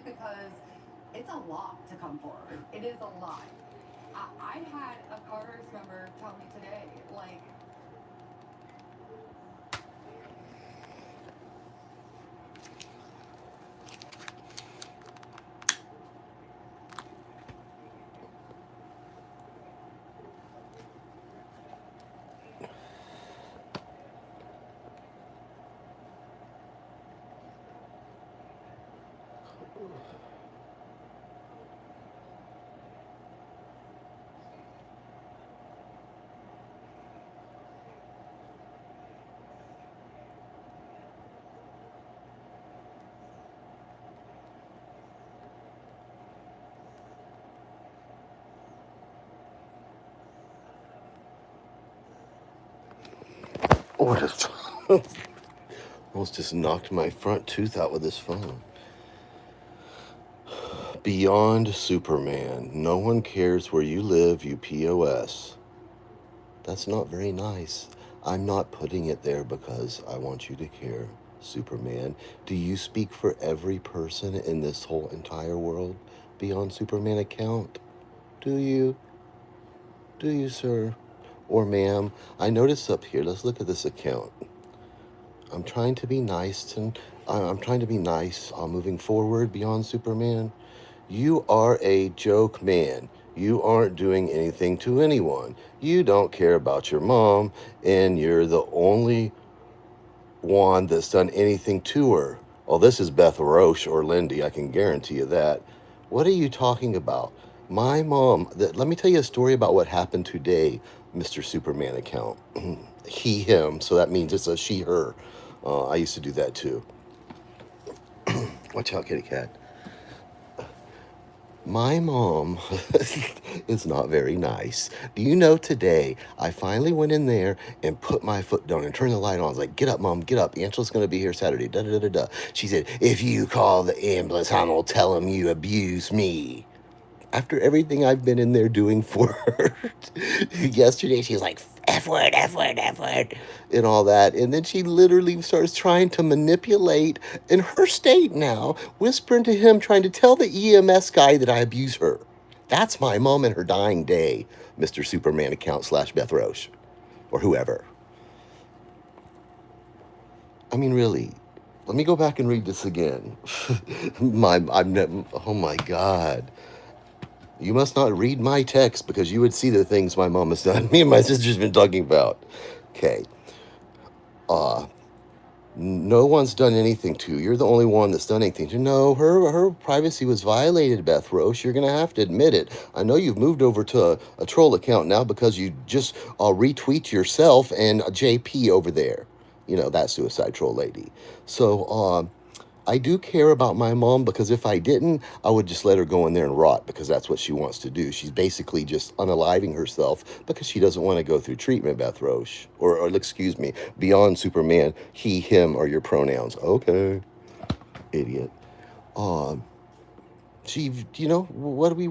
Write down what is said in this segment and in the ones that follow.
because it's a lot to come forward. It is a lot. I had a Carter's member tell me today, like, What is almost just knocked my front tooth out with this phone. Beyond Superman. No one cares where you live, you POS. That's not very nice. I'm not putting it there because I want you to care, Superman. Do you speak for every person in this whole entire world beyond Superman account? Do you? Do you, sir? Or ma'am? I notice up here, let's look at this account. I'm trying to be nice and I'm trying to be nice moving forward beyond Superman. You are a joke man. You aren't doing anything to anyone. You don't care about your mom, and you're the only one that's done anything to her. Well, this is Beth Roche or Lindy, I can guarantee you that. What are you talking about? My mom, let me tell you a story about what happened today, Mr. Superman account. He, him, so that means it's a she, her. I used to do that too. Watch out, kitty cat. My mom is not very nice. Do you know today I finally went in there and put my foot down and turned the light on. I was like, get up, Mom, get up. Angela's going to be here Saturday. Da, da, da, da, da. She said, if you call the ambulance, I'm going to tell them you abuse me. After everything I've been in there doing for her yesterday, she's like, F word, F word, F word, and all that. And then she literally starts trying to manipulate in her state now, whispering to him, trying to tell the EMS guy that I abuse her. That's my mom in her dying day, Mr. Superman account / Beth Roche, or whoever. I mean, really. Let me go back and read this again. Oh my God. You must not read my text because you would see the things my mom has done. Me and my sister's been talking about. Okay. Uh, no one's done anything to you. You're the only one that's done anything to. No, her privacy was violated, Beth Roche. You're gonna have to admit it. I know you've moved over to a troll account now because you just retweet yourself and JP over there. You know, that suicide troll lady. So I do care about my mom because if I didn't, I would just let her go in there and rot because that's what she wants to do. She's basically just unaliving herself because she doesn't want to go through treatment, Beth Roche. Or excuse me, beyond Superman, he, him are your pronouns. Okay, idiot. Um, what do you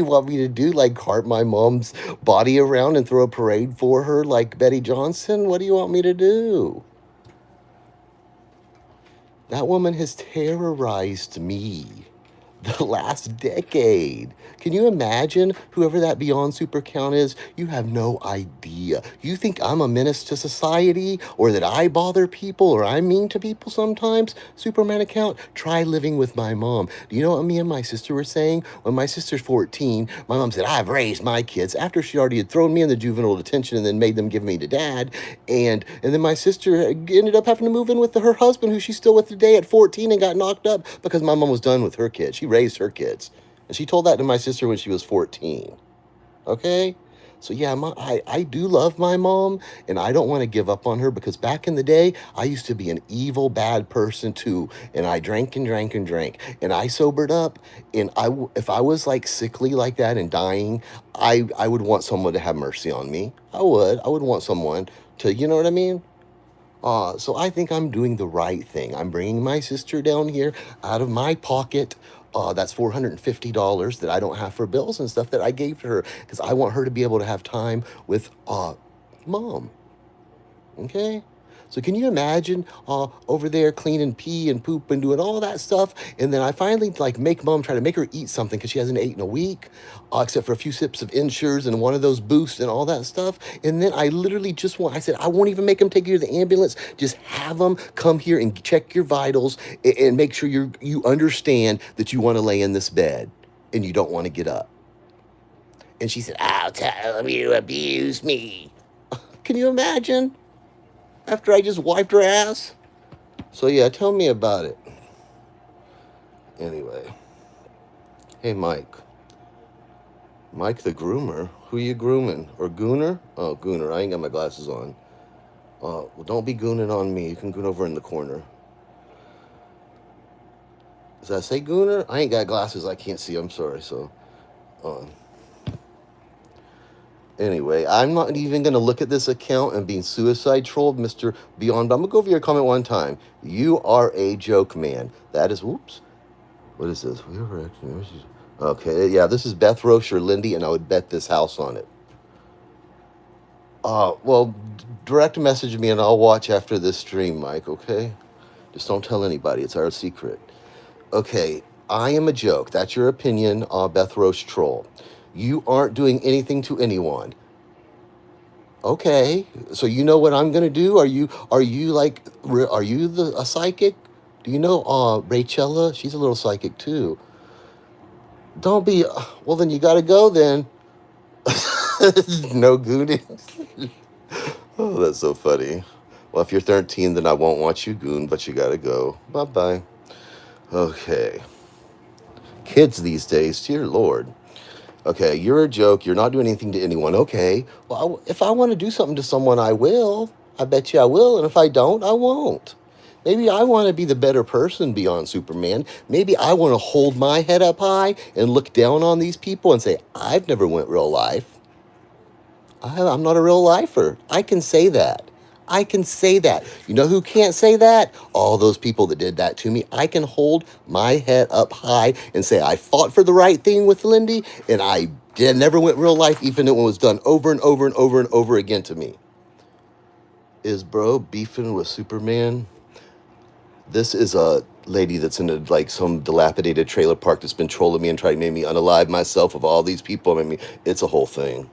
want me to do? Like cart my mom's body around and throw a parade for her like Betty Johnson? What do you want me to do? That woman has terrorized me the last decade. Can you imagine whoever that Beyond Super Count is? You have no idea. You think I'm a menace to society or that I bother people or I'm mean to people sometimes? Superman account, try living with my mom. Do you know what me and my sister were saying? When my sister's 14, my mom said, I've raised my kids after she already had thrown me in the juvenile detention and then made them give me to dad. And then my sister ended up having to move in with her husband, who she's still with today at 14, and got knocked up because my mom was done with her kids. She raised her kids. And she told that to my sister when she was 14. Okay? So yeah, I do love my mom, and I don't want to give up on her because back in the day, I used to be an evil, bad person too, and I drank and drank and drank, and I sobered up, and if I was like sickly like that and dying, I would want someone to have mercy on me. I would want someone to, you know what I mean? So I think I'm doing the right thing. I'm bringing my sister down here out of my pocket. That's $450 that I don't have for bills and stuff that I gave to her because I want her to be able to have time with mom. Okay? So can you imagine over there cleaning pee and poop and doing all that stuff? And then I finally like make mom try to make her eat something because she hasn't eaten in a week, except for a few sips of Ensures and one of those boosts and all that stuff. And then I literally just want, I said, I won't even make them take you to the ambulance. Just have them come here and check your vitals and make sure you understand that you want to lay in this bed and you don't want to get up. And she said, I'll tell them you abused me. Can you imagine? After I just wiped her ass? So yeah, tell me about it. Anyway. Hey, Mike. Mike the groomer? Who you grooming? Or Gooner? Oh, Gooner. I ain't got my glasses on. Well, don't be gooning on me. You can goon over in the corner. Does that say Gooner? I ain't got glasses. I can't see. I'm sorry. So, anyway, I'm not even going to look at this account and being suicide trolled, Mr. Beyond. But I'm going to go over your comment one time. You are a joke, man. That is, whoops. What is this? Okay, yeah, this is Beth Roche or Lindy, and I would bet this house on it. Well, direct message me and I'll watch after this stream, Mike, okay? Just don't tell anybody. It's our secret. Okay, I am a joke. That's your opinion, Beth Roche troll. You aren't doing anything to anyone. Okay, so you know what I'm gonna do? Are you a psychic? Do you know Rachella? She's a little psychic too. Don't be. Well, then you gotta go then. No gooning. Oh, that's so funny. Well, if you're 13, then I won't watch you goon, but you gotta go. Bye bye. Okay. Kids these days, dear Lord. Okay, you're a joke. You're not doing anything to anyone. Okay. Well, if I want to do something to someone, I will. I bet you I will. And if I don't, I won't. Maybe I want to be the better person beyond Superman. Maybe I want to hold my head up high and look down on these people and say, I've never went real life. I'm not a real lifer. I can say that. I can say that. You know who can't say that? All those people that did that to me. I can hold my head up high and say I fought for the right thing with Lindy, and I never went real life, even if it was done over and over and over and over again to me. Is bro beefing with Superman? This is a lady that's in some dilapidated trailer park that's been trolling me and trying to make me unalive myself of all these people. I mean, it's a whole thing.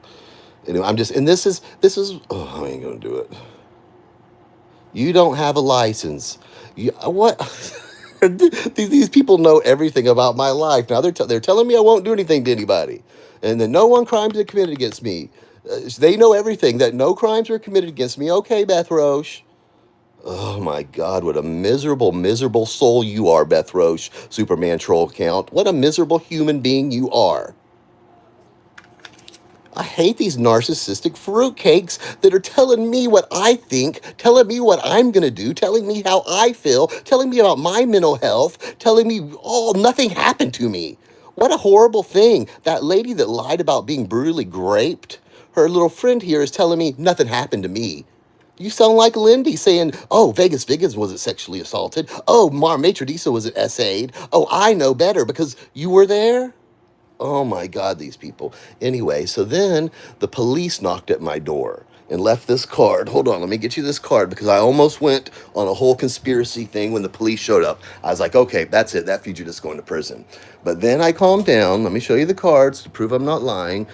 Anyway, this is, I ain't gonna do it. You don't have a license. What? These people know everything about my life. Now they're telling me I won't do anything to anybody, and that no one crimes are committed against me. They know everything, that no crimes are committed against me. Okay, Beth Roche. Oh my God, what a miserable, miserable soul you are, Beth Roche, Superman troll count. What a miserable human being you are. I hate these narcissistic fruitcakes that are telling me what I think, telling me what I'm going to do, telling me how I feel, telling me about my mental health, telling me, oh, nothing happened to me. What a horrible thing. That lady that lied about being brutally raped, her little friend here is telling me nothing happened to me. You sound like Lindy saying, oh, Vegas wasn't sexually assaulted. Oh, Mar Matradisa wasn't SA'd. Oh, I know better because you were there. Oh my God, these people. Anyway, so then the police knocked at my door and left this card. Hold on, let me get you this card because I almost went on a whole conspiracy thing when the police showed up. I was like, okay, that's it. That fugitive's going to prison. But then I calmed down. Let me show you the cards to prove I'm not lying.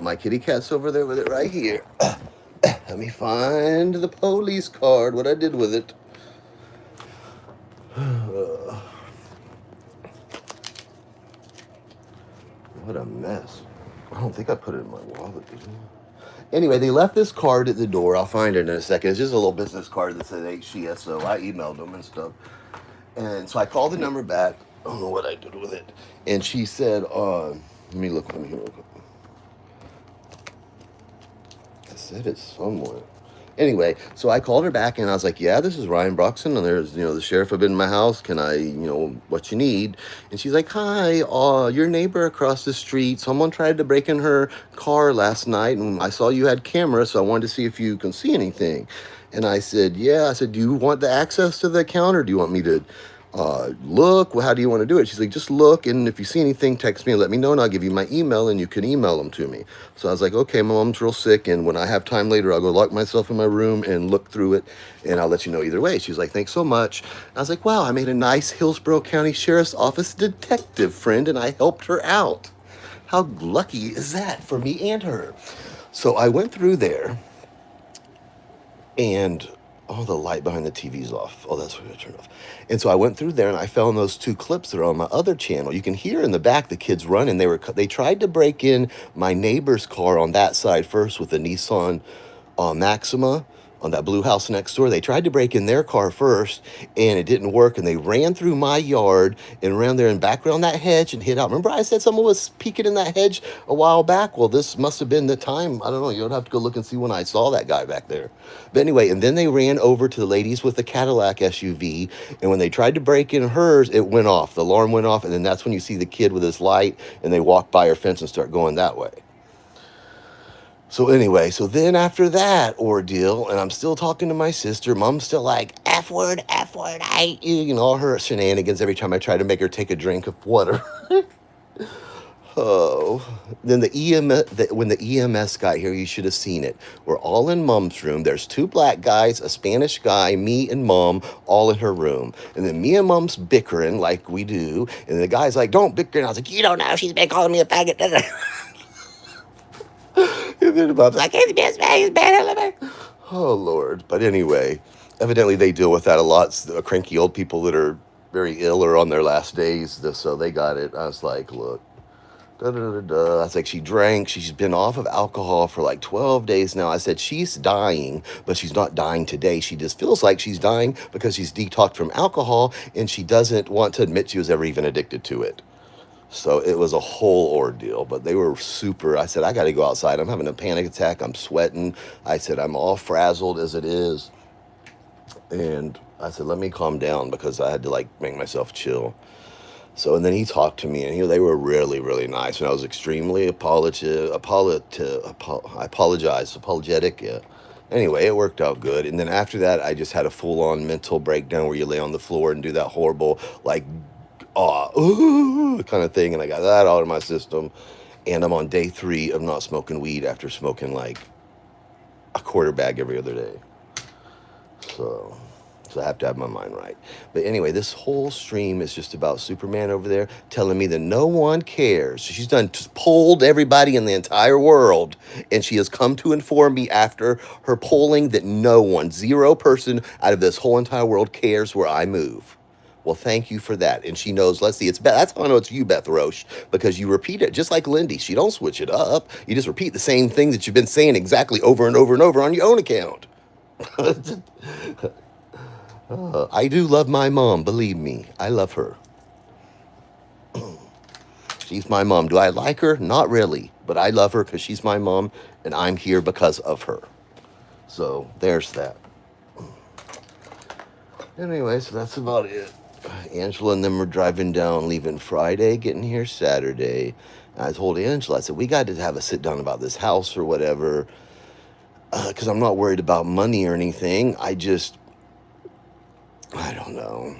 My kitty cat's over there with it right here. Let me find the police card, what I did with it. What a mess. I don't think I put it in my wallet, did I? Anyway, they left this card at the door. I'll find it in a second. It's just a little business card that said HCSO. I emailed them and stuff. And so I called the number back. I don't know what I did with it. And she said, let me look on here real quick. I said it somewhere. Anyway, so I called her back and I was like, yeah, this is Ryan Broxton, and there's, the sheriff have been in my house. Can I, what you need? And she's like, hi, your neighbor across the street, someone tried to break in her car last night, and I saw you had camera, so I wanted to see if you can see anything. And I said, yeah. I said, do you want the access to the account, or do you want me to look, well, how do you want to do it? She's like, just look, and if you see anything, text me and let me know, and I'll give you my email, and you can email them to me. So I was like, okay, my mom's real sick, and when I have time later, I'll go lock myself in my room and look through it, and I'll let you know either way. She was like, thanks so much. I was like, wow, I made a nice Hillsborough County Sheriff's Office detective friend, and I helped her out. How lucky is that for me and her? So I went through there, and oh, the light behind the TV's off. Oh, that's what I turned off. And so I went through there and I found those two clips that are on my other channel. You can hear in the back the kids running. They tried to break in my neighbor's car on that side first with a Nissan Maxima on that blue house next door. They tried to break in their car first, and it didn't work. And they ran through my yard and ran there and back around that hedge and hid out. Remember, I said someone was peeking in that hedge a while back? Well, this must have been the time. I don't know. You'll have to go look and see when I saw that guy back there. But anyway, and then they ran over to the ladies with the Cadillac SUV. And when they tried to break in hers, it went off. The alarm went off. And then that's when you see the kid with his light, and they walk by her fence and start going that way. So anyway, so then after that ordeal, and I'm still talking to my sister, mom's still like, F word, I hate you, all her shenanigans every time I try to make her take a drink of water. Oh, then when the EMS got here, you should have seen it. We're all in mom's room. There's two black guys, a Spanish guy, me and mom, all in her room. And then me and mom's bickering like we do. And the guy's like, don't bicker. And I was like, you don't know, she's been calling me a faggot. And then mom's like, it's bad. Oh, Lord. But anyway, evidently they deal with that a lot. Cranky old people that are very ill or on their last days. So they got it. I was like, look. I was like, she drank. She's been off of alcohol for like 12 days now. I said, she's dying, but she's not dying today. She just feels like she's dying because she's detoxed from alcohol, and she doesn't want to admit she was ever even addicted to it. So it was a whole ordeal, but they were super. I said, I got to go outside. I'm having a panic attack. I'm sweating. I said, I'm all frazzled as it is. And I said, let me calm down, because I had to like make myself chill. So, and then he talked to me, and they were really, really nice. And I was extremely apologetic. Yeah. Anyway, it worked out good. And then after that, I just had a full-on mental breakdown where you lay on the floor and do that horrible, like, kind of thing. And I got that out of my system. And I'm on day 3 of not smoking weed after smoking like a quarter bag every other day. So I have to have my mind right. But anyway, this whole stream is just about Superman over there telling me that no one cares. She's done polled everybody in the entire world, and she has come to inform me after her polling that no one, 0 person out of this whole entire world cares where I move. Well, thank you for that. And she knows, let's see, it's Beth. That's how I know it's you, Beth Roche, because you repeat it just like Lindy. She don't switch it up. You just repeat the same thing that you've been saying exactly over and over and over on your own account. I do love my mom, believe me. I love her. She's my mom. Do I like her? Not really. But I love her because she's my mom, and I'm here because of her. So there's that. Anyway, so that's about it. Angela and them were driving down, leaving Friday, getting here Saturday. And I told Angela, I said, we got to have a sit down about this house or whatever, because I'm not worried about money or anything. I don't know.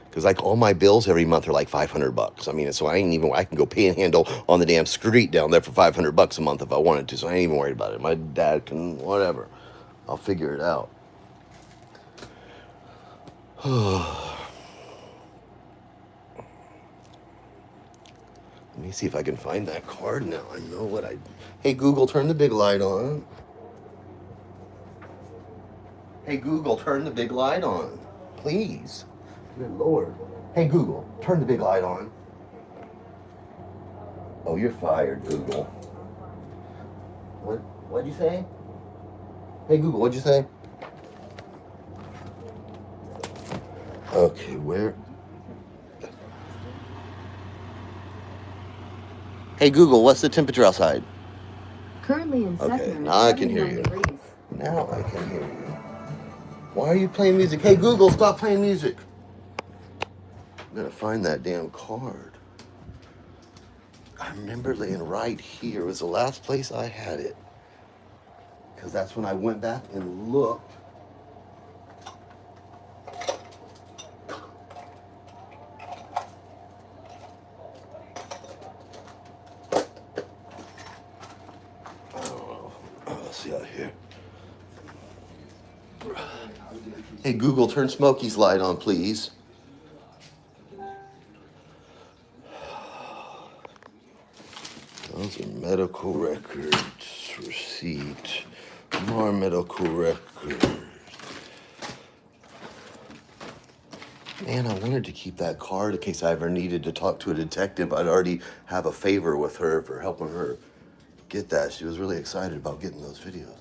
Because like all my bills every month are like $500. I mean, so I can go panhandle on the damn street down there for $500 a month if I wanted to. So I ain't even worried about it. My dad can, whatever. I'll figure it out. Let me see if I can find that card now. I know what I... Hey, Google, turn the big light on. Hey, Google, turn the big light on. Please. Good Lord. Hey, Google, turn the big light on. Oh, you're fired, Google. What'd you say? Hey, Google, what'd you say? Okay, where? Hey, Google, what's the temperature outside? Currently in Sacramento, okay, now I can hear you. degrees. Now I can hear you. Why are you playing music? Hey, Google, stop playing music. I'm going to find that damn card. I remember laying right here. It was the last place I had it. Because that's when I went back and looked. see out here. Hey Google, turn Smokey's light on, please. Those are medical records. Receipt. More medical records. Man, I wanted to keep that card in case I ever needed to talk to a detective. I'd already have a favor with her for helping her get that. She was really excited about getting those videos.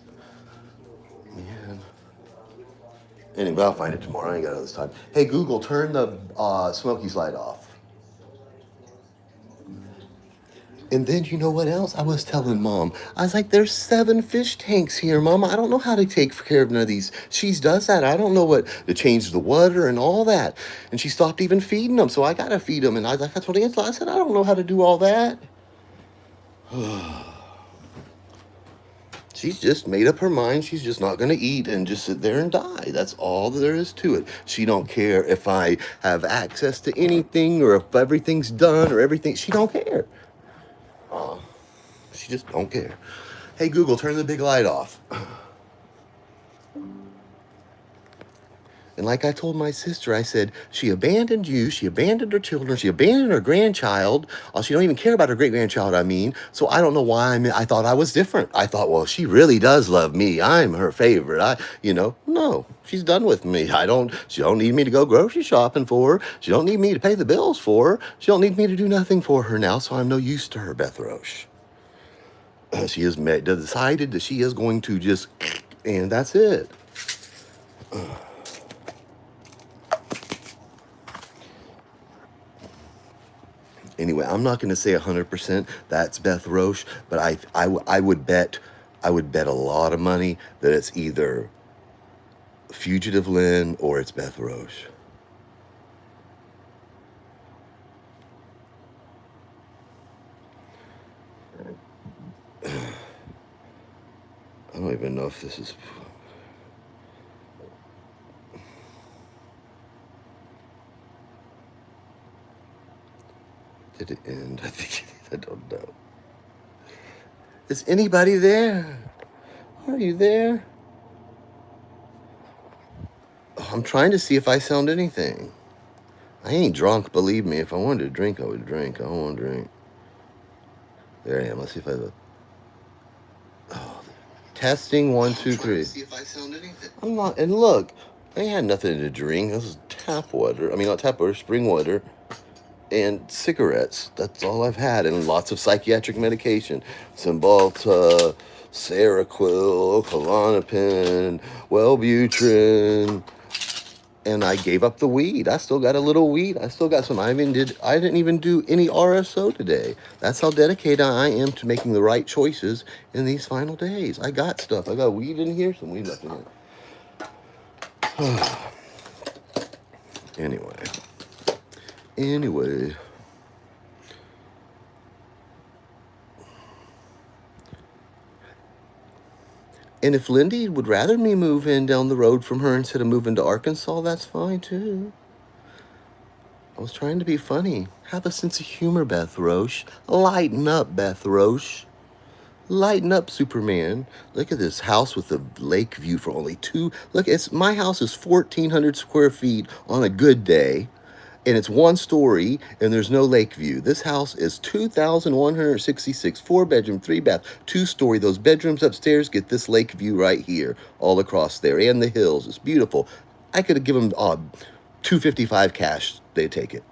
Man. Anyway, I'll find it tomorrow. I ain't got all this time. Hey, Google, turn the Smokey's light off. And then you know what else? I was telling Mom. I was like, there's 7 fish tanks here, Mom. I don't know how to take care of none of these. She does that. I don't know what to change the water and all that. And she stopped even feeding them, so I gotta feed them. And I told Angela, I said, I don't know how to do all that. She's just made up her mind. She's just not gonna eat and just sit there and die. That's all there is to it. She don't care if I have access to anything or if everything's done or everything. She don't care. She just don't care. Hey Google, turn the big light off. And like I told my sister, I said, she abandoned you, she abandoned her children, she abandoned her grandchild. She don't even care about her great-grandchild, I mean. So I don't know why I thought I was different. I thought, well, she really does love me. I'm her favorite. No, she's done with me. She don't need me to go grocery shopping for her. She don't need me to pay the bills for her. She don't need me to do nothing for her now, so I'm no use to her, Beth Roche. She has decided that she is going to just, and that's it. Anyway, I'm not going to say 100% that's Beth Roche, but I would bet a lot of money that it's either Fugitive Lynn or it's Beth Roche. I don't even know if this is. Did it end? I don't know. Is anybody there? Are you there? I'm trying to see if I sound anything. I ain't drunk, believe me. If I wanted to drink, I would drink. I don't want to drink. There I am. Let's see if I have a. Oh, testing 1, 2, 3. See if I sound anything. I'm not. And look, I had nothing to drink. This is tap water. I mean, not tap water, spring water, and cigarettes. That's all I've had, and lots of psychiatric medication: Cymbalta, Seroquel, Klonopin, Wellbutrin. And I gave up the weed. I still got a little weed. I still got some. I didn't even do any RSO today. That's how dedicated I am to making the right choices in these final days. I got stuff. I got weed in here, some weed left in here. Anyway. And if Lindy would rather me move in down the road from her instead of moving to Arkansas, that's fine too. I was trying to be funny. Have a sense of humor, Beth Roche. Lighten up, Beth Roche. Lighten up, Superman. Look at this house with a lake view for only Look, my house is 1,400 square feet on a good day. And it's 1 story, and there's no lake view. This house is 2,166, 4-bedroom, 3-bath, 2-story. Those bedrooms upstairs get this lake view right here, all across there, and the hills. It's beautiful. I could have given them $255 cash. They'd take it.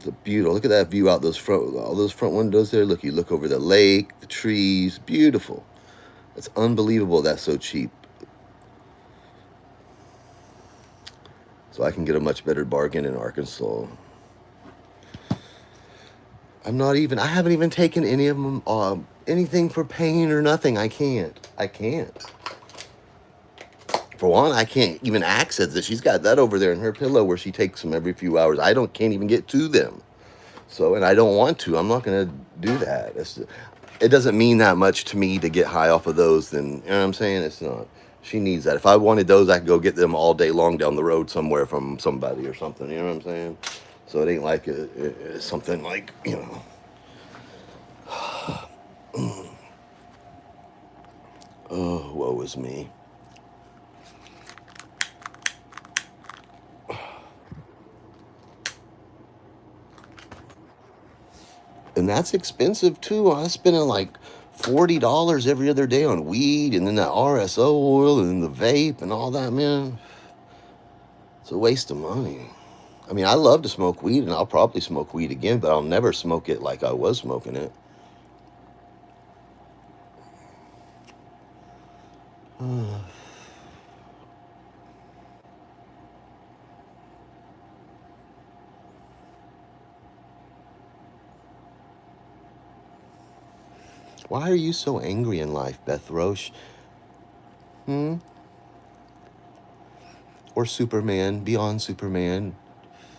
It's beautiful. Look at that view out all those front windows there. Look, you look over the lake, the trees. Beautiful. It's unbelievable that's so cheap. So I can get a much better bargain in Arkansas. I haven't even taken any of them, anything for pain or nothing. I can't. For one, I can't even access it. She's got that over there in her pillow where she takes them every few hours. Can't even get to them. So, and I don't want to. I'm not going to do that. It doesn't mean that much to me to get high off of those. Then, you know what I'm saying? It's not. She needs that. If I wanted those, I could go get them all day long down the road somewhere from somebody or something. You know what I'm saying? So it ain't like it's something like, Oh, woe is me. And that's expensive too. I was spending like $40 every other day on weed and then that RSO oil and the vape and all that, man. It's a waste of money. I mean, I love to smoke weed and I'll probably smoke weed again, but I'll never smoke it like I was smoking it. Why are you so angry in life, Beth Roche? Hmm? Or Superman, beyond Superman?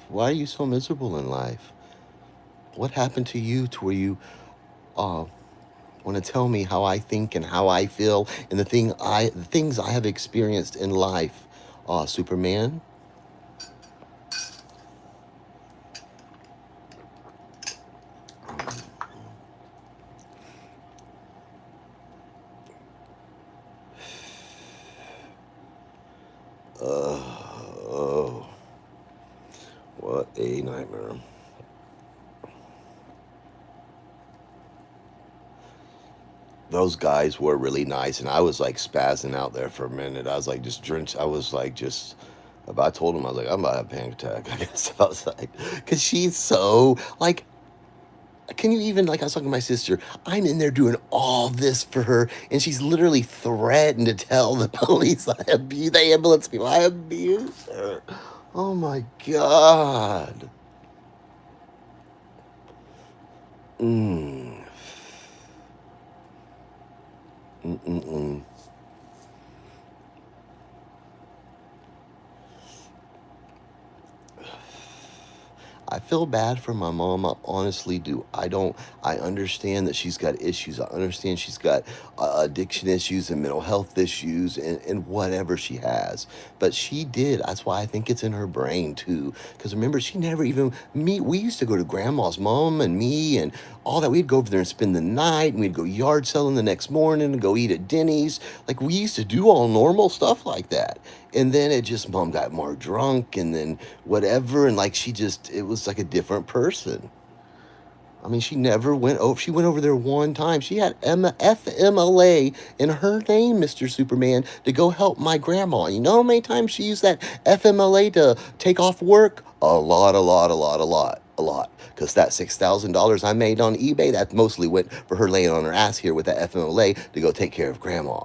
Why are you so miserable in life? What happened to you to where you uh, want to tell me how I think and how I feel and the things I have experienced in life, Superman? Oh, what a nightmare. Those guys were really nice, and I was like spazzing out there for a minute. I was like just drenched. I was like just. But I told him I was like I'm about to have a panic attack. I guess I was like, because she's so like. Can you even like I was talking to my sister? I'm in there doing all this for her, and she's literally threatened to tell the police the ambulance people I abused her. Oh my god. Mm. Mm-mm-mm. I feel bad for my mom. I honestly do. I understand that she's got issues. I understand she's got addiction issues and mental health issues and whatever she has. But she did. That's why I think it's in her brain too. Because remember, she never even, we used to go to grandma's mom and me and all that. We'd go over there and spend the night and we'd go yard selling the next morning and go eat at Denny's. Like we used to do all normal stuff like that. And then it just, mom got more drunk and then whatever. And like she just, it was like a different person. I mean, she never went over, she went over there one time. She had FMLA in her name, Mr. Superman, to go help my grandma. You know how many times she used that FMLA to take off work? A lot, a lot, a lot, a lot, a lot. Because that $6,000 I made on eBay, that mostly went for her laying on her ass here with that FMLA to go take care of grandma.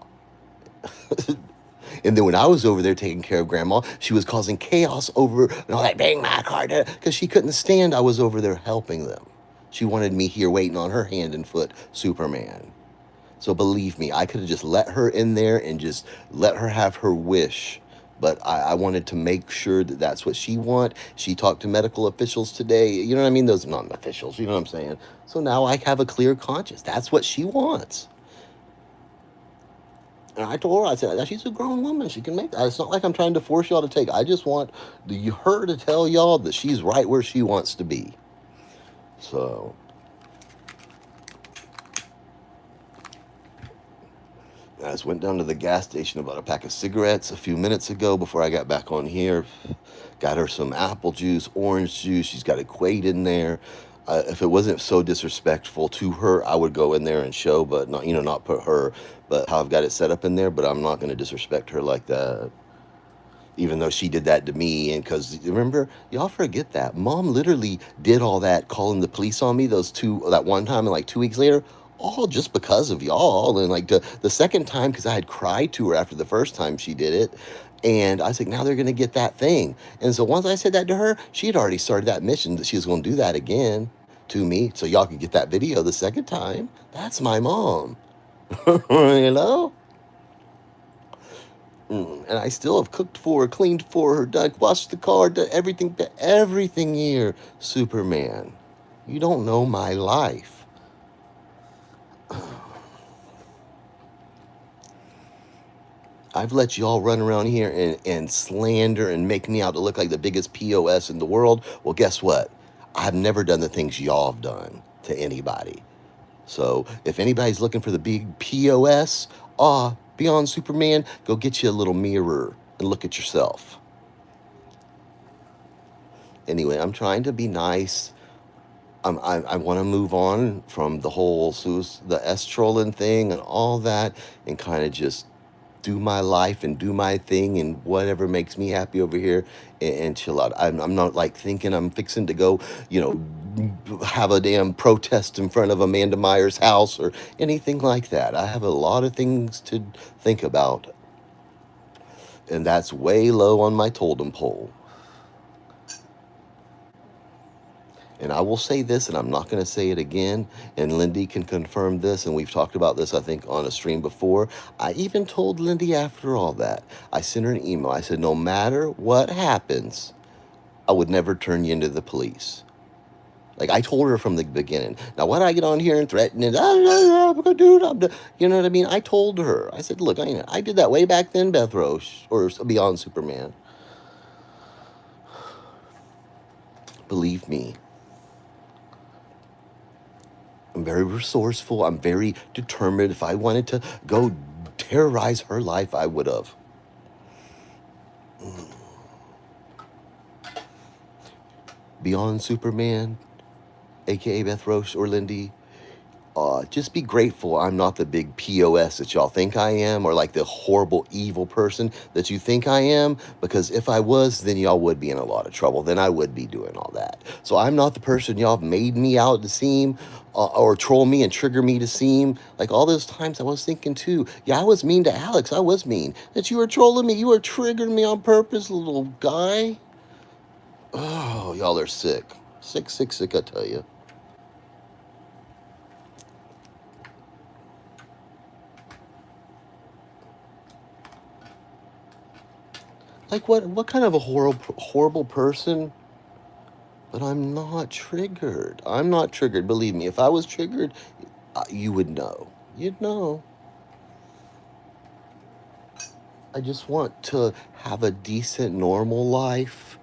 And then when I was over there taking care of grandma, she was causing chaos over and all that bang my car because she couldn't stand I was over there helping them. She wanted me here waiting on her hand and foot, Superman. So believe me, I could have just let her in there and just let her have her wish. But I wanted to make sure that that's what she want. She talked to medical officials today. You know what I mean? Those non-officials, you know what I'm saying? So now I have a clear conscience. That's what she wants. And I told her, I said, she's a grown woman. She can make that. It's not like I'm trying to force y'all to take. I just want her to tell y'all that she's right where she wants to be. So, I just went down to the gas station and bought a pack of cigarettes a few minutes ago before I got back on here. Got her some apple juice, orange juice. She's got Equate in there. If it wasn't so disrespectful to her, I would go in there and show, but not, not put her, but how I've got it set up in there. But I'm not going to disrespect her like that, even though she did that to me. And because remember, y'all forget that mom literally did all that, calling the police on me that one time, and like 2 weeks later, all just because of y'all. And like the second time, because I had cried to her after the first time she did it. And I was like, now they're going to get that thing. And so once I said that to her, she had already started that mission that she was going to do that again to me. So y'all could get that video the second time. That's my mom. You know? And I still have cooked for her, cleaned for her, done, washed the car, done everything here, Superman. You don't know my life. I've let y'all run around here and slander and make me out to look like the biggest POS in the world. Well, guess what? I've never done the things y'all have done to anybody. So if anybody's looking for the big POS, Beyond Superman, go get you a little mirror and look at yourself. Anyway, I'm trying to be nice. I want to move on from the whole the S trolling thing and all that, and kind of just do my life and do my thing and whatever makes me happy over here, and chill out. I'm not like thinking I'm fixing to go, you know, have a damn protest in front of Amanda Meyer's house or anything like that. I have a lot of things to think about, and that's way low on my totem pole. And I will say this, and I'm not going to say it again, and Lindy can confirm this, and we've talked about this, I think, on a stream before. I even told Lindy after all that, I sent her an email. I said, no matter what happens, I would never turn you into the police. Like, I told her from the beginning. Now, why do I get on here and threaten and, I'm going to do it? You know what I mean? I told her. I said, look, I did that way back then, Beth Roche, or Beyond Superman. Believe me. I'm very resourceful. I'm very determined. If I wanted to go terrorize her life, I would have. Beyond Superman, aka Beth Roche or Lindy, just be grateful I'm not the big POS that y'all think I am, or like the horrible, evil person that you think I am. Because if I was, then y'all would be in a lot of trouble. Then I would be doing all that. So I'm not the person y'all made me out to seem, or troll me and trigger me to seem. Like all those times I was thinking too, yeah, I was mean to Alex. I was mean. That you were trolling me. You were triggering me on purpose, little guy. Oh, y'all are sick. Sick, sick, sick, I tell you. Like what kind of a horrible person? But I'm not triggered. I'm not triggered. Believe me, if I was triggered, you would know. You'd know. I just want to have a decent, normal life.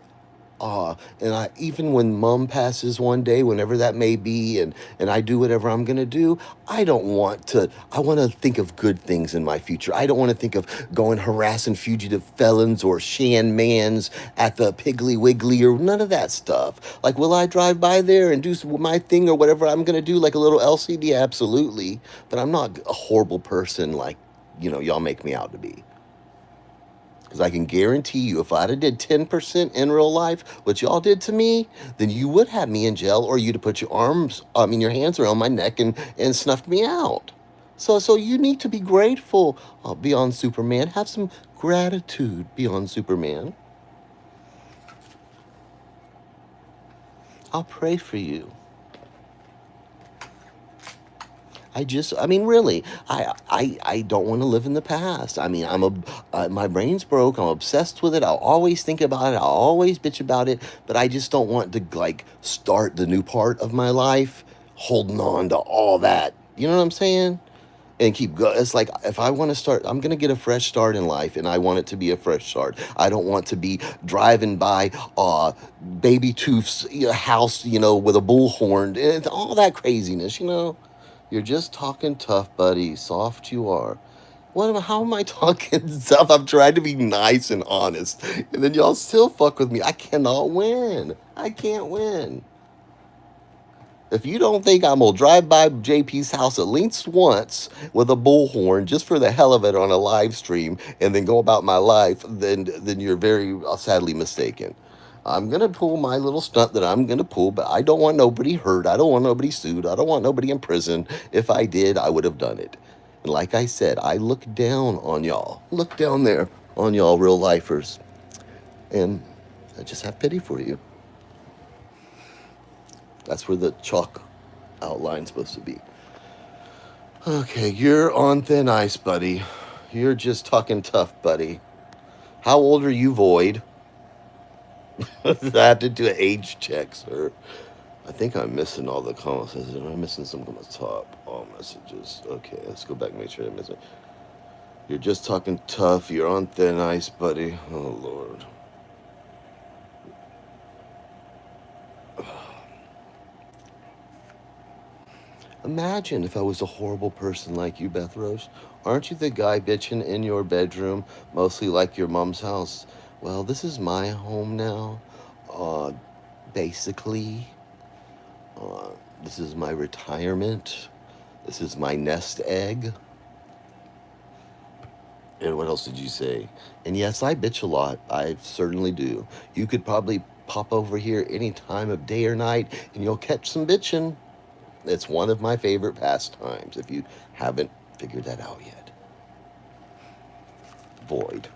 And I, even when mom passes one day, whenever that may be, and I do whatever I'm going to do, I don't want to, I want to think of good things in my future. I don't want to think of going harassing fugitive felons or Shan Mans at the Piggly Wiggly or none of that stuff. Like, will I drive by there and do my thing or whatever I'm going to do, like a little LCD? Absolutely. But I'm not a horrible person like, y'all make me out to be. Because I can guarantee you, if I'd have did 10% in real life, what y'all did to me, then you would have me in jail, or you'd have put your hands around my neck and snuffed me out. So you need to be grateful, Beyond Superman. Have some gratitude, Beyond Superman. I'll pray for you. Really, I don't want to live in the past. My brain's broke. I'm obsessed with it. I'll always think about it. I'll always bitch about it. But I just don't want to like start the new part of my life holding on to all that. You know what I'm saying? And keep going. It's like if I want to start, I'm gonna get a fresh start in life, and I want it to be a fresh start. I don't want to be driving by Baby Tooth's house, with a bullhorn and all that craziness. You're just talking tough, buddy. Soft you are. How am I talking tough? I'm trying to be nice and honest. And then y'all still fuck with me. I cannot win. I can't win. If you don't think I'm gonna drive by JP's house at least once with a bullhorn just for the hell of it on a live stream and then go about my life, then you're very sadly mistaken. I'm gonna pull my little stunt that I'm gonna pull, but I don't want nobody hurt. I don't want nobody sued. I don't want nobody in prison. If I did, I would have done it. And like I said, I look down on y'all. Look down there on y'all real lifers. And I just have pity for you. That's where the chalk outline's supposed to be. Okay, you're on thin ice, buddy. You're just talking tough, buddy. How old are you, Void? I have to do an age check, sir. I think I'm missing all the comments. Am I missing some on the top? All messages. Okay, let's go back and make sure I miss it. You're just talking tough. You're on thin ice, buddy. Oh, Lord. Imagine if I was a horrible person like you, Beth Rose. Aren't you the guy bitching in your bedroom, mostly like your mom's house? Well, this is my home now. Uh, basically, uh, this is my retirement. This is my nest egg. And what else did you say? And yes, I bitch a lot. I certainly do. You could probably pop over here any time of day or night and you'll catch some bitching. It's one of my favorite pastimes if you haven't figured that out yet. Void.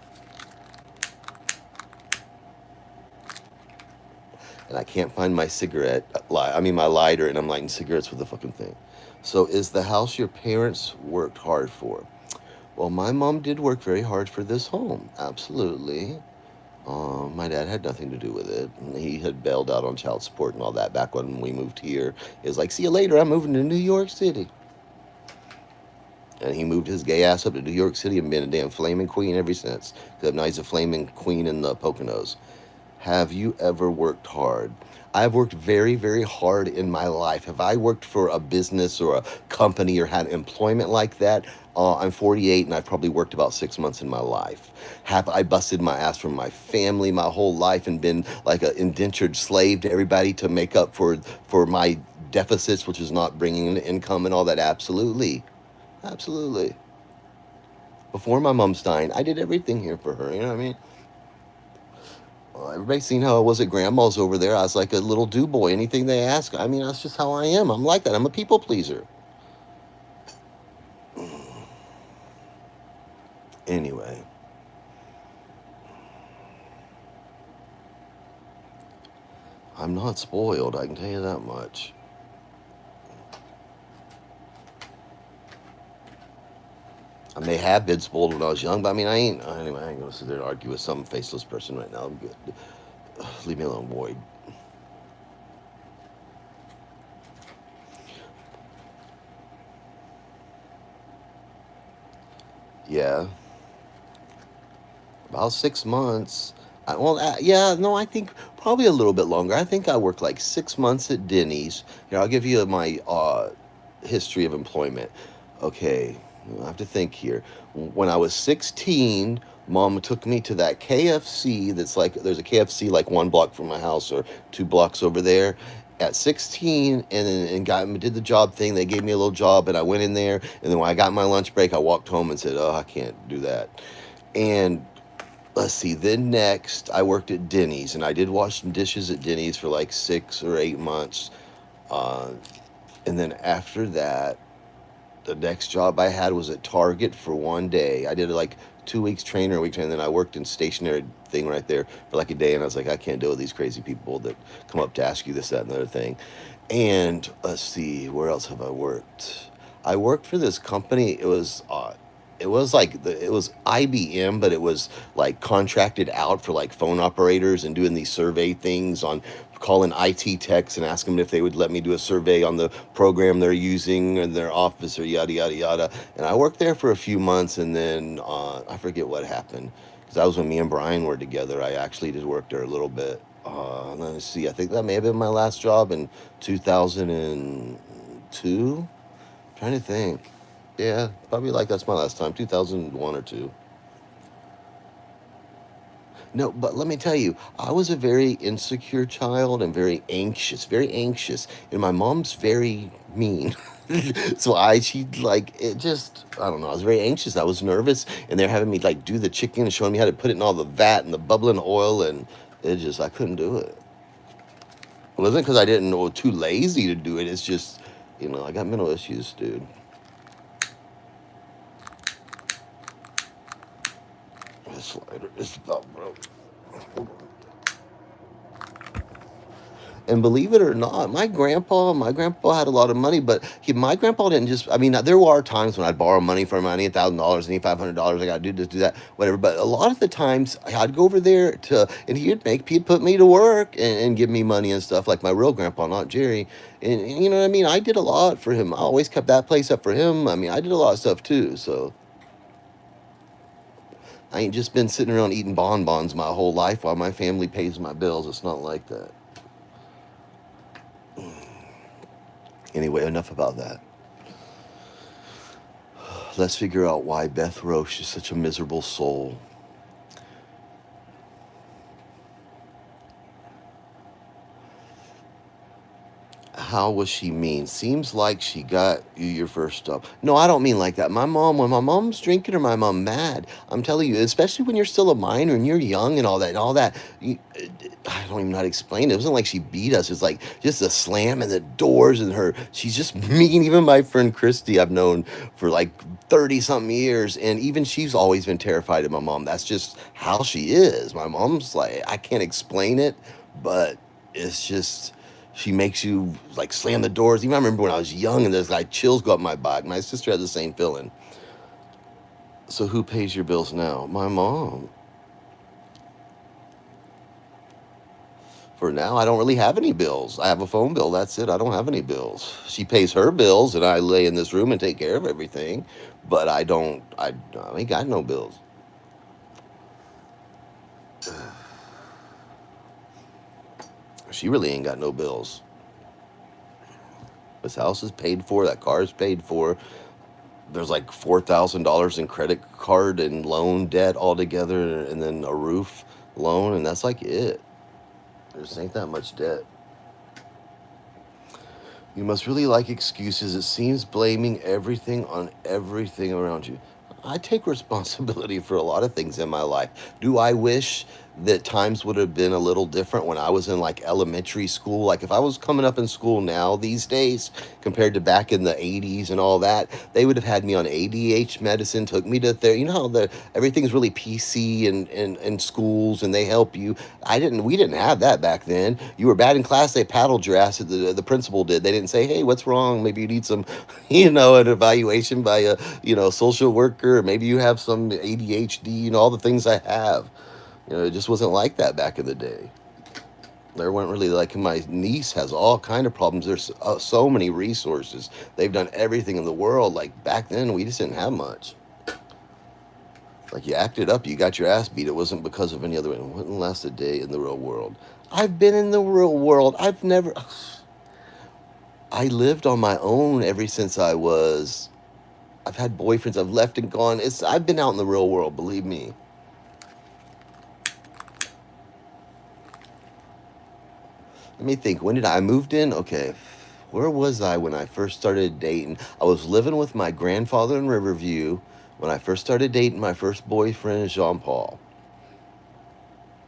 And I can't find my cigarette, my lighter, and I'm lighting cigarettes with the fucking thing. So, is the house your parents worked hard for? Well, my mom did work very hard for this home. Absolutely. My dad had nothing to do with it. He had bailed out on child support and all that back when we moved here. He was like, see you later, I'm moving to New York City. And he moved his gay ass up to New York City and been a damn flaming queen ever since. Except now he's a flaming queen in the Poconos. Have you ever worked hard? I've worked very, very hard in my life. Have I worked for a business or a company or had employment like that? I'm 48 and I've probably worked about 6 months in my life. Have I busted my ass for my family my whole life and been like an indentured slave to everybody to make up for my deficits, which is not bringing in income and all that? Absolutely. Absolutely. Before my mom's dying, I did everything here for her. You know what I mean? Well, everybody's seen how I was at grandma's over there. I was like a little do boy. Anything they ask, I mean, that's just how I am. I'm like that. I'm a people pleaser. Anyway, I'm not spoiled. I can tell you that much. I may have been spoiled when I was young, but I mean, anyway, I ain't gonna sit there and argue with some faceless person right now. I'm good. Leave me alone, Boyd. Yeah, about 6 months. Yeah, no, I think probably a little bit longer. I think I worked like 6 months at Denny's. Here, I'll give you my history of employment. Okay, I have to think here. When I was 16, mom took me to that KFC that's like, there's a KFC like 1 block from my house or 2 blocks over there. At 16, did the job thing. They gave me a little job, and I went in there. And then when I got my lunch break, I walked home and said, "Oh, I can't do that." And let's see, then next I worked at Denny's, and I did wash some dishes at Denny's for like 6 or 8 months. Uh, and then after that, the next job I had was at Target for one day. I did like 2 weeks training or a week training, and then I worked in stationary thing right there for like a day, and I was like, I can't deal with these crazy people that come up to ask you this, that, and the other thing. And let's see, where else have I worked? I worked for this company. It was IBM, but it was like contracted out for like phone operators and doing these survey things on calling IT techs and asking them if they would let me do a survey on the program they're using in their office or yada yada yada. And I worked there for a few months, and then I forget what happened because that was when me and Brian were together. I actually did work there a little bit. Let me see. I think that may have been my last job in 2002. Trying to think. Yeah, probably like that's my last time, 2001 or 2. No, but let me tell you, I was a very insecure child and very anxious, and my mom's very mean. So she like, it just, I don't know, I was very anxious. I was nervous, and they're having me like do the chicken and showing me how to put it in all the vat and the bubbling oil, and I couldn't do it. It wasn't because I didn't know, too lazy to do it. It's just, I got mental issues, dude. This lighter is about broke. And believe it or not, my grandpa had a lot of money, but my grandpa didn't just, I mean, there were times when I'd borrow money from him. I need $1,000, I need $500, I got to do this, do that, whatever. But a lot of the times I'd go over there and he'd put me to work and give me money and stuff, like my real grandpa, not Jerry. And you know what I mean? I did a lot for him. I always kept that place up for him. I mean, I did a lot of stuff too. So I ain't just been sitting around eating bonbons my whole life while my family pays my bills. It's not like that. Anyway, enough about that. Let's figure out why Beth Roche is such a miserable soul. How was she mean? Seems like she got you your first stuff. No, I don't mean like that. My mom, when my mom's drinking or my mom mad, I'm telling you, especially when you're still a minor and you're young and all that. I don't even know how to explain it. It wasn't like she beat us. It's like just a slam in the doors and her. She's just mean. Even my friend Christy, I've known for like 30 something years, and even she's always been terrified of my mom. That's just how she is. My mom's like, I can't explain it, but it's just she makes you like slam the doors. Even I remember when I was young and there's like chills go up my back. My sister had the same feeling. So who pays your bills now? My mom. For now, I don't really have any bills. I have a phone bill. That's it. I don't have any bills. She pays her bills, and I lay in this room and take care of everything. But I don't. I ain't got no bills. She really ain't got no bills. This house is paid for. That car is paid for. There's like $4,000 in credit card and loan debt altogether, and then a roof loan, and that's like it. There just ain't that much debt. You must really like excuses. It seems blaming everything on everything around you. I take responsibility for a lot of things in my life. Do I wish that times would have been a little different when I was in like elementary school? Like if I was coming up in school now these days compared to back in the 80s and all that, they would have had me on ADH medicine, took me to therapy. You know how everything's really PC in schools and they help you. We didn't have that back then. You were bad in class, they paddled your ass. The principal did. They didn't say, hey, what's wrong? Maybe you need some, an evaluation by a, social worker. Or maybe you have some ADHD, all the things I have. It just wasn't like that back in the day. There weren't really like my niece has all kind of problems. There's so many resources. They've done everything in the world. Like back then, we just didn't have much. Like you acted up, you got your ass beat. It wasn't because of any other. It wouldn't last a day in the real world. I've been in the real world. I lived on my own ever since I've had boyfriends. I've left and gone. I've been out in the real world. Believe me. Let me think. When did I moved in? Okay. Where was I when I first started dating? I was living with my grandfather in Riverview when I first started dating my first boyfriend, Jean Paul.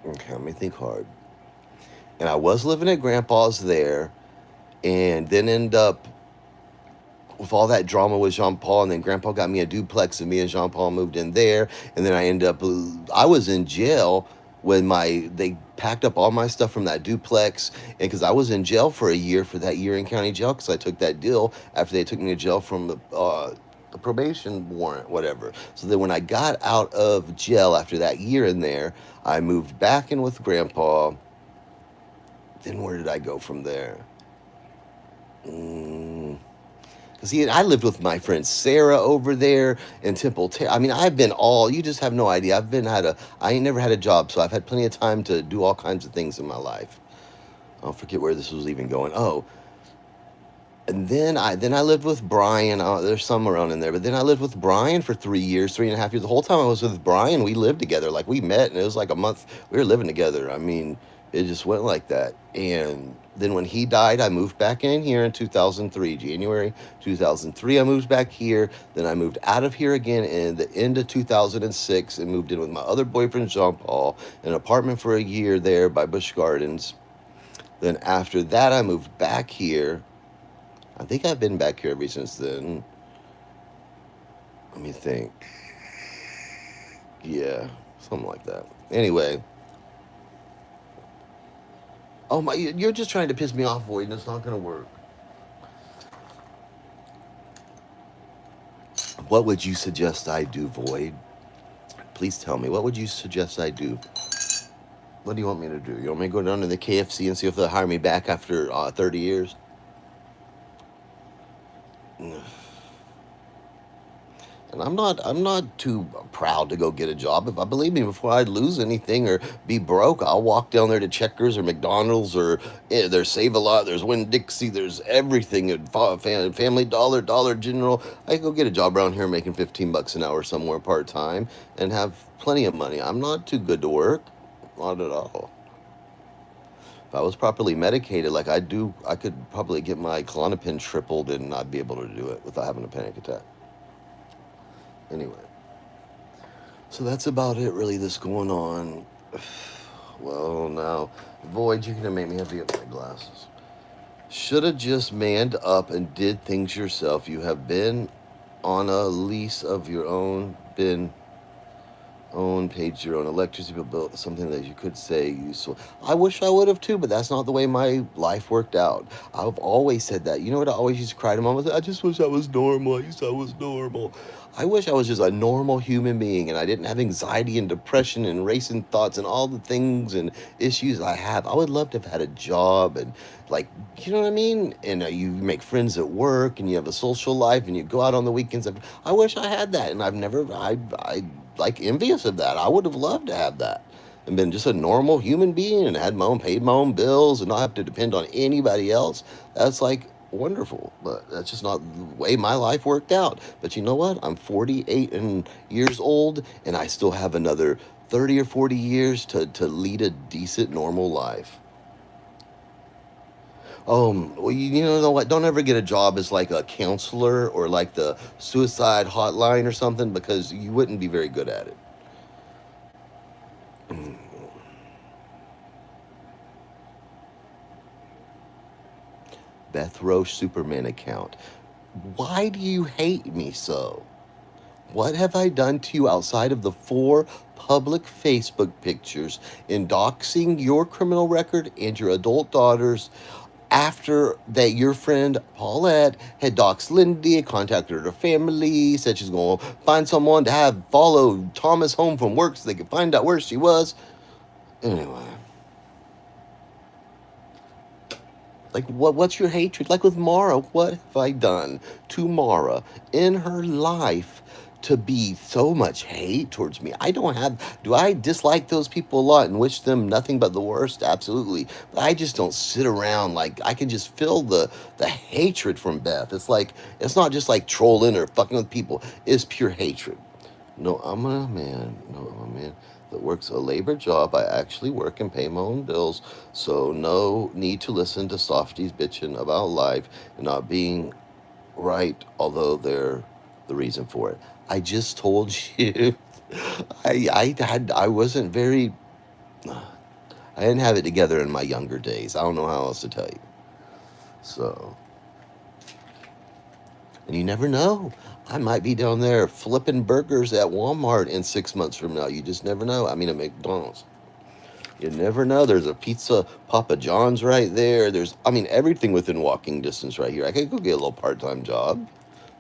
Okay, let me think hard. And I was living at Grandpa's there, and then end up with all that drama with Jean Paul, and then Grandpa got me a duplex, and me and Jean Paul moved in there, and then I was in jail when they packed up all my stuff from that duplex, and because I was in jail for a year for that year in county jail, because I took that deal after they took me to jail from the probation warrant, whatever. So then when I got out of jail after that year in there, I moved back in with Grandpa. Then where did I go from there? Because I lived with my friend Sarah over there in Temple. I mean, you just have no idea. I ain't never had a job, so I've had plenty of time to do all kinds of things in my life. I'll forget where this was even going. Oh, and then I lived with Brian. There's some around in there, but then I lived with Brian for 3.5 years. The whole time I was with Brian, we lived together. Like we met, and it was like a month. We were living together. I mean, it just went like that. And then when he died, I moved back in here in 2003, January 2003. I moved back here. Then I moved out of here again in the end of 2006 and moved in with my other boyfriend, Jean Paul, in an apartment for a year there by Busch Gardens. Then after that, I moved back here. I think I've been back here ever since then. Let me think. Yeah, something like that. Anyway. Oh my, you're just trying to piss me off, Void, and it's not going to work. What would you suggest I do, Void? Please tell me. What would you suggest I do? What do you want me to do? You want me to go down to the KFC and see if they'll hire me back after 30 years? And I'm not too proud to go get a job. If I believe me, before I lose anything or be broke, I'll walk down there to Checkers or McDonald's or there's Save a Lot, there's Winn Dixie, there's everything at Family Dollar, Dollar General. I could go get a job around here making 15 bucks an hour somewhere part time and have plenty of money. I'm not too good to work, not at all. If I was properly medicated like I do, I could probably get my Klonopin tripled and not be able to do it without having a panic attack. Anyway. So that's about it, really, that's going on. Well, now, Void, you're going to make me have to get my glasses. Should have just manned up and did things yourself. You have been on a lease of your own, been paid your own electricity bill, built something that you could say useful. I wish I would have too, but that's not the way my life worked out. I've always said that. You know what I always used to cry to mom? I just wish I was normal. I used to I was normal. I wish I was just a normal human being and I didn't have anxiety and depression and racing thoughts and all the things and issues I have. I would love to have had a job and like, you know what I mean? And you make friends at work and you have a social life and you go out on the weekends. I wish I had that, and I've never. I like envious of that. I would have loved to have that and been just a normal human being and had my own paid my own bills and not have to depend on anybody else. That's like wonderful, but that's just not the way my life worked out. But you know what? I'm 48 and years old and I still have another 30 or 40 years to lead a decent normal life. Well, you know what? Don't ever get a job as like a counselor or like the suicide hotline or something because you wouldn't be very good at it. Beth Roche Superman account. Why do you hate me so? What have I done to you outside of the 4 public Facebook pictures in doxing your criminal record and your adult daughters after that your friend Paulette had doxed Lindy, contacted her family, said she's going to find someone to have follow Thomas home from work so they could find out where she was? Anyway. Like, what's your hatred? Like with Mara, what have I done to Mara in her life to be so much hate towards me? I don't have, do I dislike those people a lot and wish them nothing but the worst? Absolutely. But I just don't sit around like, I can just feel the hatred from Beth. It's like, it's not just like trolling or fucking with people, it's pure hatred. No, I'm a man. No, I'm a man that works a labor job. I actually work and pay my own bills. So no need to listen to softies bitching about life and not being right, although they're the reason for it. I just told you. I wasn't very. I didn't have it together in my younger days. I don't know how else to tell you. So, and you never know. I might be down there flipping burgers at Walmart in 6 months from now. You just never know. I mean, at McDonald's. You never know. There's a pizza Papa John's right there. There's, I mean, everything within walking distance right here. I could go get a little part-time job,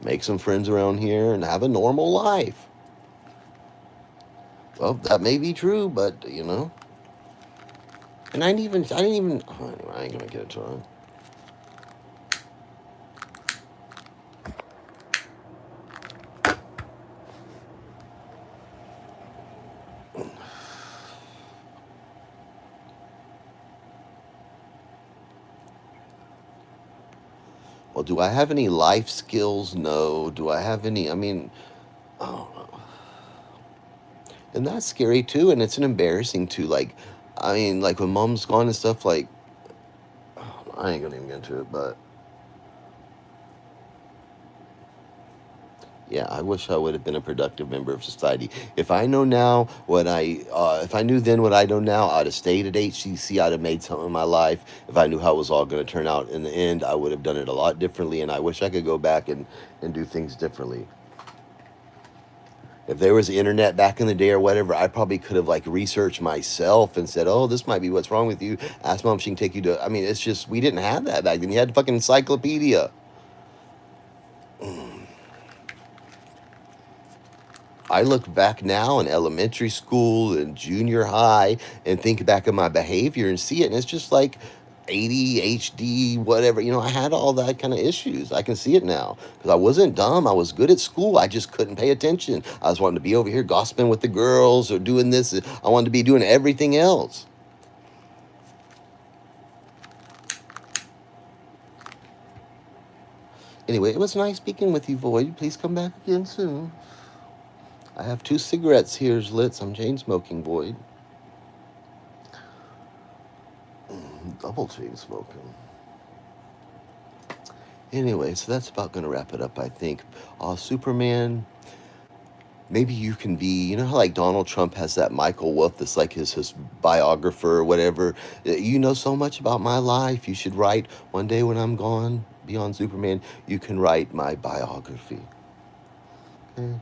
make some friends around here, and have a normal life. Well, that may be true, but you know. And I didn't even. Oh, anyway, I ain't gonna get into it. Well, do I have any life skills? No. Do I have any? I mean, oh, and that's scary too, and it's an embarrassing too. Like, I mean, like when mom's gone and stuff. Like, I ain't gonna even get into it, but yeah, I wish I would have been a productive member of society. If I know now if I knew then what I know now, I'd have stayed at HCC. I'd have made something in my life. If I knew how it was all going to turn out in the end, I would have done it a lot differently. And I wish I could go back and do things differently. If there was the internet back in the day or whatever, I probably could have like researched myself and said, "Oh, this might be what's wrong with you. Ask mom; she can take you to." I mean, it's just we didn't have that back then. You had fucking encyclopedia. I look back now in elementary school and junior high and think back at my behavior and see it, and it's just like ADHD, whatever. I had all that kind of issues. I can see it now because I wasn't dumb. I was good at school. I just couldn't pay attention. I was wanting to be over here gossiping with the girls or doing this. I wanted to be doing everything else. Anyway, it was nice speaking with you, Void. Please come back again soon. I have 2 cigarettes here lit. I'm chain smoking, Void. Double chain smoking. Anyway, so that's about going to wrap it up, I think. Superman, maybe you can be, how like Donald Trump has that Michael Wolff that's like his biographer or whatever. You know so much about my life. You should write, one day when I'm gone, beyond Superman, you can write my biography. Okay.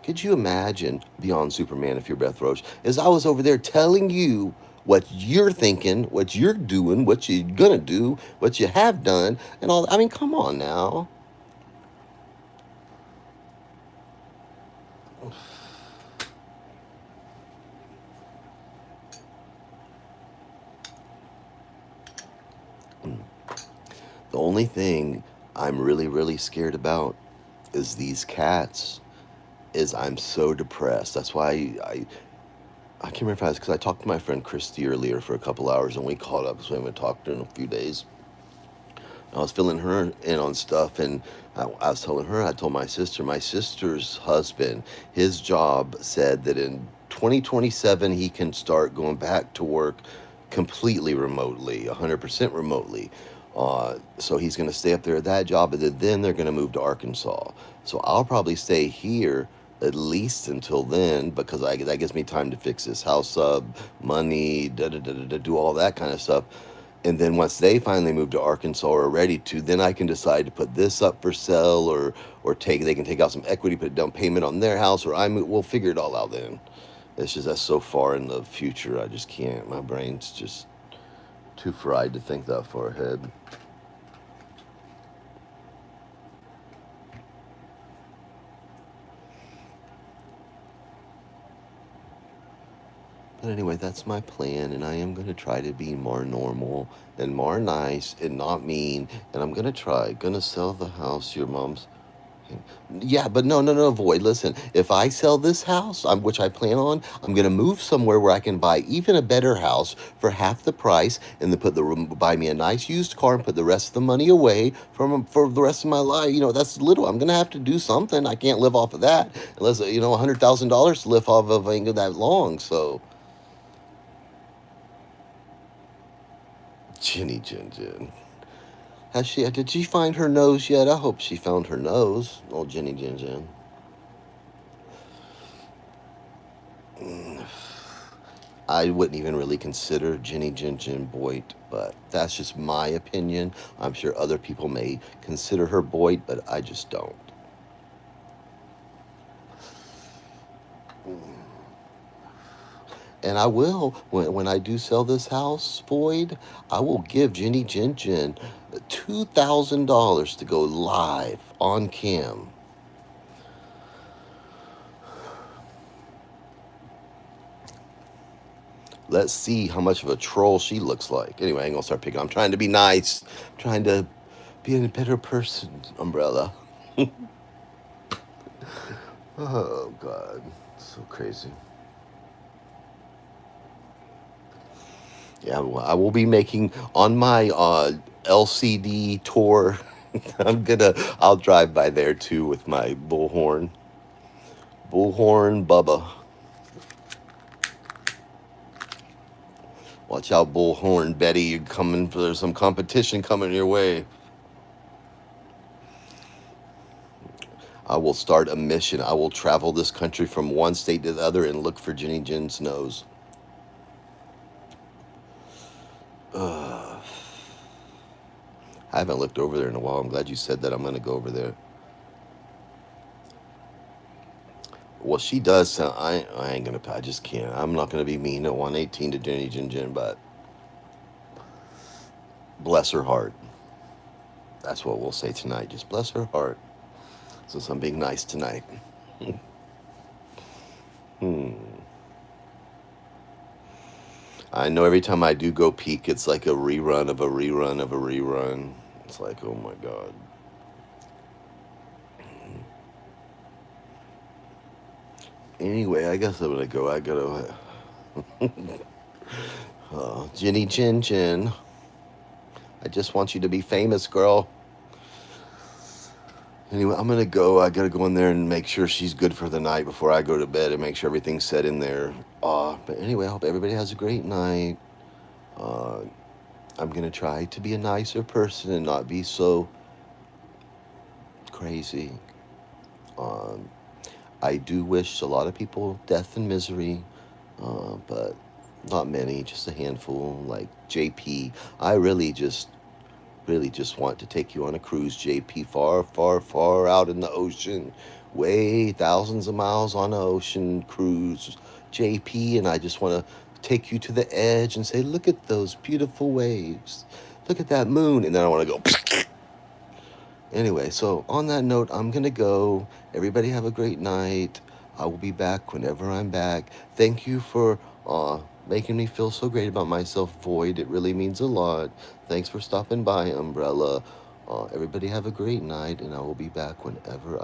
Could you imagine beyond Superman if you're Beth Roach? As I was over there telling you what you're thinking, what you're doing, what you're gonna do, what you have done, and all. I mean, come on now. The only thing I'm really, really scared about is these cats. Is I'm so depressed. That's why I can't remember if I was, because I talked to my friend Christy earlier for a couple hours and we caught up, so we haven't talked in a few days. I was filling her in on stuff, and I was telling her, I told my sister's husband, his job said that in 2027 he can start going back to work completely remotely, 100% remotely. So he's going to stay up there at that job, and then they're going to move to Arkansas. So I'll probably stay here at least until then, because that gives me time to fix this house up, money, do all that kind of stuff. And then once they finally move to Arkansas or are ready to, then I can decide to put this up for sale, or they can take out some equity, put a down payment on their house, or we'll figure it all out then. It's just that's so far in the future, I just can't. My brain's just too fried to think that far ahead. But anyway, that's my plan, and I am going to try to be more normal and more nice and not mean. And I'm going to try. Going to sell the house your mom's. Yeah, but no, Void. Listen, if I sell this house, which I plan on, I'm gonna move somewhere where I can buy even a better house for half the price, and then buy me a nice used car and put the rest of the money away for the rest of my life. That's little. I'm gonna have to do something. I can't live off of that unless $100,000 to live off of ain't that long. So, Jenny Jin Jin. Did she find her nose yet? I hope she found her nose. Old Jenny Jin Jin. I wouldn't even really consider Jenny Jin Jin Boyd, but that's just my opinion. I'm sure other people may consider her Boyd, but I just don't. And I will, when I do sell this house, Void, I will give Jenny Jin Jin $2,000 to go live on cam. Let's see how much of a troll she looks like. Anyway, I ain't gonna start picking. I'm trying to be nice. I'm trying to be a better person, Umbrella. Oh, God. So crazy. Yeah, I will be making on my LCD tour. I'll drive by there too with my bullhorn. Bullhorn Bubba. Watch out, Bullhorn Betty. You're coming for there's some competition coming your way. I will start a mission. I will travel this country from one state to the other and look for Jenny Jin's nose. I haven't looked over there in a while. I'm glad you said that. I'm going to go over there. Well, she does sound. I ain't going to. I just can't. I'm not going to be mean at 118 to Jenny Jin, but bless her heart. That's what we'll say tonight. Just bless her heart. Since I'm being nice tonight. I know every time I do go peek, it's like a rerun of a rerun of a rerun. It's like, oh my God. Anyway, I guess I'm gonna go. I gotta. Jenny Chin Chin, I just want you to be famous, girl. Anyway, I'm gonna go. I gotta go in there and make sure she's good for the night before I go to bed and make sure everything's set in there. But anyway, I hope everybody has a great night. Uh, I'm gonna try to be a nicer person and not be so crazy. Um, I do wish a lot of people death and misery, but not many, just a handful. Like JP, I really just want to take you on a cruise, JP, far, far, far out in the ocean, way thousands of miles on the ocean cruise, JP, and I just want to take you to the edge and say, look at those beautiful waves, look at that moon, and then I want to go. Anyway, so on that note, I'm gonna go. Everybody have a great night. I will be back whenever I'm back. Thank you for making me feel so great about myself, Void. It really means a lot. Thanks for stopping by, Umbrella. Everybody have a great night, and I will be back whenever I